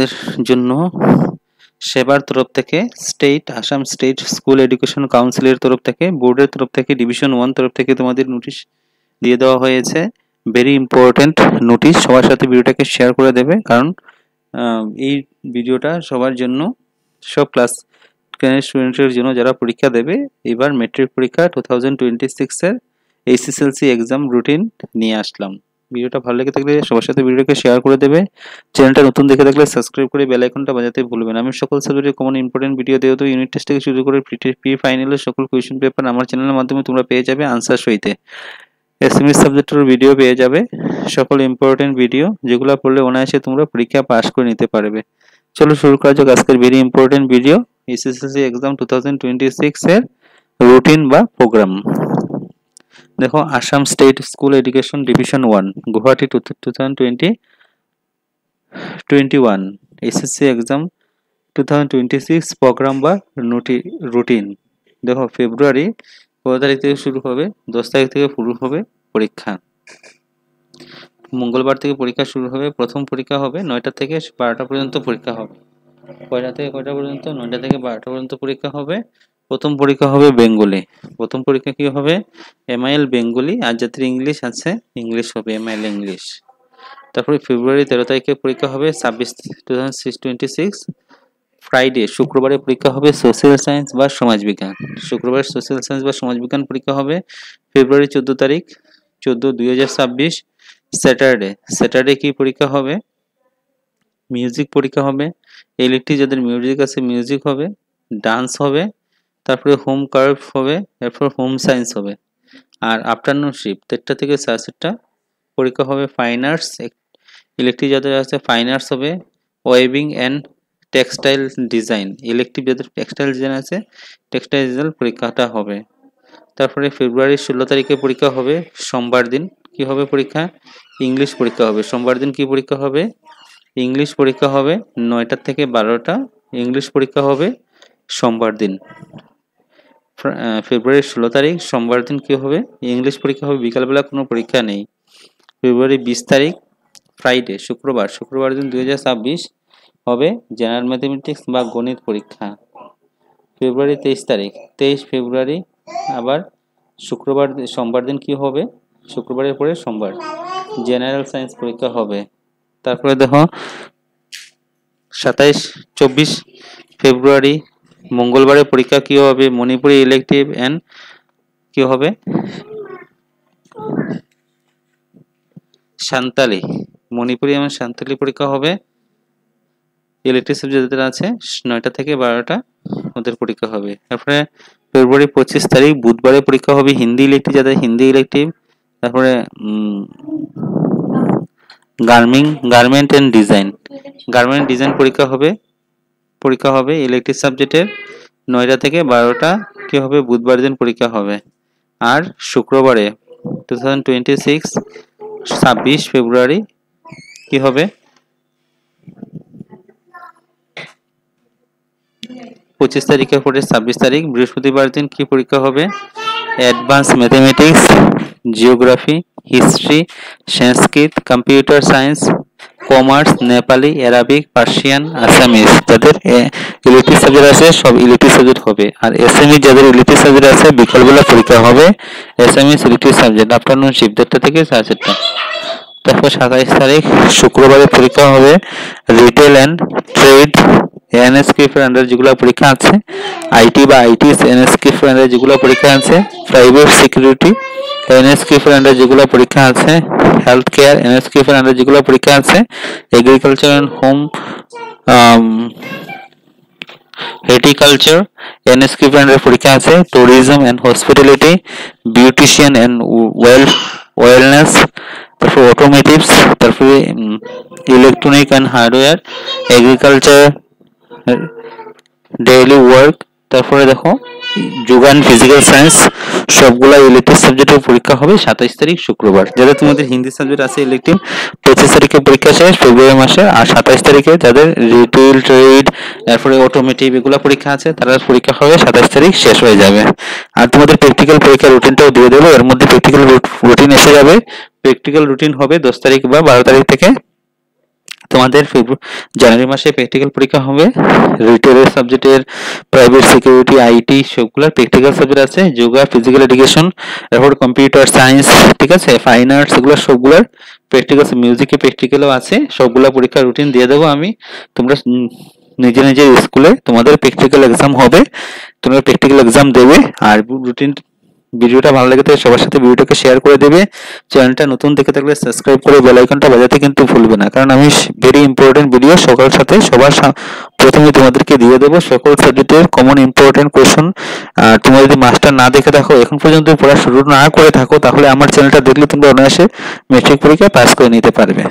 তোমাদের জন্য সেবার তরফ থেকে আসাম স্টেট স্কুল এডুকেশন কাউন্সিলের তরফ থেকে, বোর্ডের তরফ থেকে, ডিভিশন 1 তরফ থেকে তোমাদের নোটিশ দিয়ে দেওয়া হয়েছে। Very important notice. সবার সাথে ভিডিওটাকে শেয়ার করে দেবে, কারণ এই ভিডিওটা সবার জন্য, সব ক্লাস 10 স্টুডেন্টের জন্য যারা পরীক্ষা দেবে। এবার মেট্রিক পরীক্ষা 2026 এর এসএসএলসি এক্সাম রুটিন নিয়ে আসলাম। ভিডিওটা ভালো লেগে থাকলে সবার সাথে ভিডিওটাকে শেয়ার করে দেবে। চ্যানেলটা নতুন দেখে থাকলে সাবস্ক্রাইব করে বেল আইকনটা বাজাতে ভুলবেন। আমি সকল সাবজেক্টের কমন ইম্পর্টেন্ট ভিডিও দেব, তো ইউনিট টেস্ট থেকে শুরু করে প্রি ফাইনালের সকল কোয়েশ্চেন পেপার আমার চ্যানেলের মাধ্যমে তোমরা পেয়ে যাবে আনসার সহিতে। এসএমএস সাবজেক্টের ভিডিও পেয়ে যাবে, সকল ইম্পর্টেন্ট ভিডিও যেগুলো পড়লে অনায়াসে তোমরা পরীক্ষা পাস করে নিতে পারবে। চলো শুরু করা যাক আজকের very important video, SSLC exam 2026 এর রুটিন বা প্রোগ্রাম। দেখো, Assam state school education division 1 Guwahati 2021 SSC exam 2026 program বা রুটিন। দেখো, ফেব্রুয়ারি 15 তারিখ থেকে শুরু হবে, 10 তারিখ থেকে শুরু হবে পরীক্ষা। মঙ্গলবার থেকে পরীক্ষা শুরু হবে। প্রথম পরীক্ষা হবে 9টা থেকে 12টা পর্যন্ত পরীক্ষা হবে। কয়টা থেকে কয়টা পর্যন্ত? 9টা থেকে 12টা পর্যন্ত পরীক্ষা হবে। প্রথম পরীক্ষা হবে বেঙ্গলি। প্রথম পরীক্ষা কি হবে? এমআইএল বেঙ্গলি, আর যাদের ইংলিশ আছে ইংলিশ হবে এমআইএল ইংলিশ। তারপরে ফেব্রুয়ারি 13 তারিখে পরীক্ষা হবে 2026 ফ্রাইডে, শুক্রবারে পরীক্ষা হবে সোশ্যাল সায়েন্স বা সমাজবিজ্ঞান। শুক্রবার সোশ্যাল সায়েন্স বা সমাজবিজ্ঞান পরীক্ষা হবে। ফেব্রুয়ারি 14 তারিখ 14/2026 স্যাটারডে কি পরীক্ষা হবে? মিউজিক পরীক্ষা হবে। ইলেকট্রিক যাদের মিউজিক আছে মিউজিক হবে, ডান্স হবে, তারপরে হোম কার্ভ হবে, এরপর হোম সায়েন্স হবে। আর আফটারনুন শিফট 3টা থেকে 4:30 পরীক্ষা হবে ফাইন আর্টস। ইলেকট্রিক যাদের আছে ফাইন আর্টস হবে, ওয়েবিং অ্যান্ড টেক্সটাইল ডিজাইন। ইলেকট্রিক যাদের টেক্সটাইল ডিজাইন আছে টেক্সটাইল ডিজাইন পরীক্ষাটা হবে। তারপরে ফেব্রুয়ারি 16 তারিখে পরীক্ষা হবে, সোমবার দিন কি হবে পরীক্ষা? ইংলিশ পরীক্ষা হবে। সোমবার দিন কি পরীক্ষা হবে? ইংলিশ পরীক্ষা হবে 9টা থেকে 12টা। ইংলিশ পরীক্ষা হবে সোমবার দিন। ফেব্রুয়ারি 16 তারিখ সোমবার দিন কি হবে? ইংলিশ পরীক্ষা হবে, বিকালবেলা কোনো পরীক্ষা নেই। ফেব্রুয়ারি 20 তারিখ ফ্রাইডে, শুক্রবার দিন 2026 হবে জেনারেল ম্যাথমেটিক্স বা গণিত পরীক্ষা। ফেব্রুয়ারি 23 ফেব্রুয়ারি আবার সোমবার দিন কি হবে? শুক্রবারের পরে সোমবার জেনারেল সায়েন্স পরীক্ষা হবে। তারপরে দেখো 24 ফেব্রুয়ারি মঙ্গলবারে পরীক্ষা কি হবে? মণিপুরি ইলেকটিভ এন্ড কি হবে? সান্তালি, মণিপুরি এবং সান্তালি পরীক্ষা হবে। ইলেকটিভ সাবজেক্ট যাদের আছে 9টা থেকে 12টা ওদের পরীক্ষা হবে। তারপরে ফেব্রুয়ারি 25 তারিখ বুধবারে পরীক্ষা হবে হিন্দি ইলেকটিভ যাদের হিন্দি ইলেকটিভ। তারপরে গার্মেন্ট এন্ড ডিজাইন পরীক্ষা হবে ইলেকটিভ সাবজেক্টের 9টা থেকে 12টা কি হবে? বুধবার দিন পরীক্ষা হবে। আর শুক্রবারে 26 ফেব্রুয়ারি কি হবে? 25 তারিখের পরে 26 তারিখ বৃহস্পতিবার দিন কি পরীক্ষা হবে? Advance mathematics, geography, history, Sanskrit, computer science, commerce, Nepali, Arabic, Persian, Assamese যাদের ইলেকটিভ সাবজেক্ট আছে সব ইলেকটিভ সাবজেক্ট হবে। আর এসএমই যাদের ইলেকটিভ সাবজেক্ট আছে বিকালবেলা পরীক্ষা হবে। SME elective subject afternoon shift 1টা থেকে 4:30। তারপর 27 তারিখ শুক্রবারে পরীক্ষা হবে রিটেল অ্যান্ড ট্রেড এনএসকিউএফ এর আন্ডার যেগুলো পরীক্ষা আছে, আইটি বা আইটিএস এনএসকিউএফ এর আন্ডার যেগুলো পরীক্ষা আছে, প্রাইভেট সিকিউরিটি এনএসকিউএফ এর আন্ডার যেগুলো পরীক্ষা আছে, হেলথ কেয়ার এনএসকিউএফ এর আন্ডার যেগুলো পরীক্ষা আছে, agriculture and home horticulture NSQF এর আন্ডার পরীক্ষা আছে, tourism and hospitality, beautician and wellness, তারপর অটোমেটিভস, তারপরে electronic and hardware, agriculture, daily work. তারপরে দেখো যোগান ফিজিক্যাল সায়েন্স সবগুলা ইলেকটিভ সাবজেক্টের পরীক্ষা হবে 27 তারিখ শুক্রবার। যাদের তোমাদের হিন্দি সাবজেক্ট আছে ইলেকটিভ 25 তারিখে পরীক্ষা শেষ ফেব্রুয়ারি মাসে। আর 27 তারিখে যাদের রিটেল ট্রেড তারপরে অটোমেটিভ এগুলা পরীক্ষা আছে তারা পরীক্ষা হবে 27 তারিখ শেষ হয়ে যাবে। আর তোমাদের প্র্যাকটিক্যাল পরীক্ষার রুটিনটাও দিয়ে দেবো, এর মধ্যে প্র্যাকটিক্যাল রুটিন এসে যাবে। প্র্যাকটিক্যাল রুটিন হবে 10 তারিখ বা 12 তারিখ থেকে তোমাদের জানুয়ারি মাসে প্র্যাকটিক্যাল পরীক্ষা হবে। রিটেলের সাবজেক্টের প্রাইভেট সিকিউরিটি, আইটি সবগুলোর প্র্যাকটিক্যাল সাবজেক্ট আছে। যোগা, ফিজিক্যাল এডুকেশন, এরপর কম্পিউটার সায়েন্স, ঠিক আছে, ফাইন আর্টস, এগুলো সবগুলোর প্র্যাকটিক্যাল, মিউজিকে প্র্যাকটিক্যালও আছে। সবগুলো পরীক্ষার রুটিন দিয়ে দেবো আমি। তোমরা নিজের নিজের স্কুলে তোমাদের প্র্যাকটিক্যাল এক্সাম হবে, তোমরা প্র্যাকটিক্যাল এক্সাম দেবে। আর রুটিন ভিডিওটা ভালো লাগে তাহলে সবার সাথে ভিডিওটাকে শেয়ার করে দেবে। চ্যানেলটা নতুন দেখে থাকলে সাবস্ক্রাইব করে বেল আইকনটা বাজাতে কিন্তু ভুলবে না, কারণ আমি ভেরি ইম্পর্টেন্ট ভিডিও সকাল সাথে সবার প্রথমে তোমাদেরকে দিয়ে দেবো সকল সাবজেক্টের কমন ইম্পর্টেন্ট কোশ্চেন। আর তোমরা যদি মাস্টার না দেখে থাকো, এখন পর্যন্ত পড়া শুরু না করে থাকো, তাহলে আমার চ্যানেলটা দেখলে তোমরা অনায়াসে মেট্রিক পরীক্ষায় পাস করে নিতে পারবে।